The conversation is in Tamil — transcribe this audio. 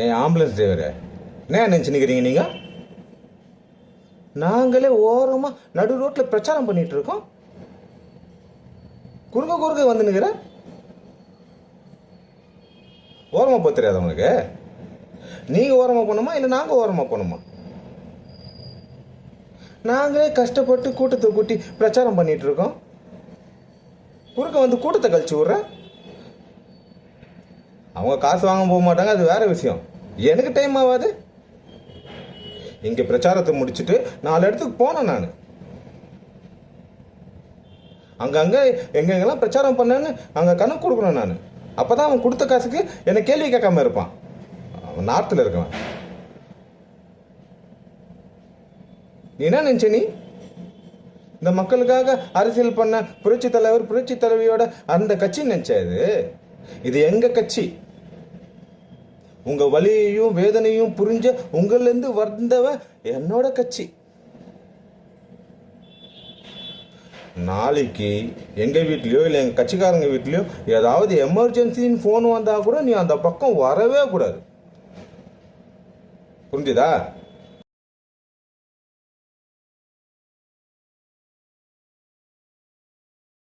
ஏன் ஆம்புலன்ஸ் டிரைவரு என்ன நினச்சினுக்கிறீங்க நீங்கள்? நாங்களே ஓரமாக நடு ரோட்டில் பிரச்சாரம் பண்ணிட்டு இருக்கோம். குறுக்க வந்துனுக்கிற ஓரமாக போக தெரியாது உங்களுக்கு? நீங்கள் ஓரமாக போகணுமா இல்லை நாங்கள் ஓரமாக போகணுமா? நாங்களே கஷ்டப்பட்டு கூட்டத்தை கூட்டி பிரச்சாரம் பண்ணிட்டு இருக்கோம். குறுக்க வந்து கூட்டத்தை கழிச்சு விட்ற. அவங்க காசு வாங்க போக மாட்டாங்க, அது வேற விஷயம். எனக்கு டைம் ஆகாது. இங்கே பிரச்சாரத்தை முடிச்சுட்டு 4 இடத்துக்கு போனேன் நான். அங்கங்கே எங்கெங்கெல்லாம் பிரச்சாரம் பண்ணேன்னு அங்கே கணக்கு கொடுக்கணும் நான். அப்போ தான் அவன் கொடுத்த காசுக்கு என்னை கேள்வி கேட்காம இருப்பான். அவன் நார்த்தில் இருக்கான். நீ என்ன நினச்ச? நீ இந்த மக்களுக்காக அரசியல் பண்ண புரட்சி தலைவர் புரட்சி தலைவியோட அந்த கட்சி நினச்சா? இது எங்க கட்சி. உங்க வலியையும் வேதனையும் புரிஞ்ச உங்களிருந்து வந்தவன் என்னோட கட்சி. நாளைக்கு எங்க வீட்லயோ இல்லை எங்க கட்சிக்காரங்க வீட்லயோ ஏதாவது எமர்ஜென்சின்னு ஃபோன் வந்தா கூட நீ அந்த பக்கம் வரவே கூடாது. புரிஞ்சுதா?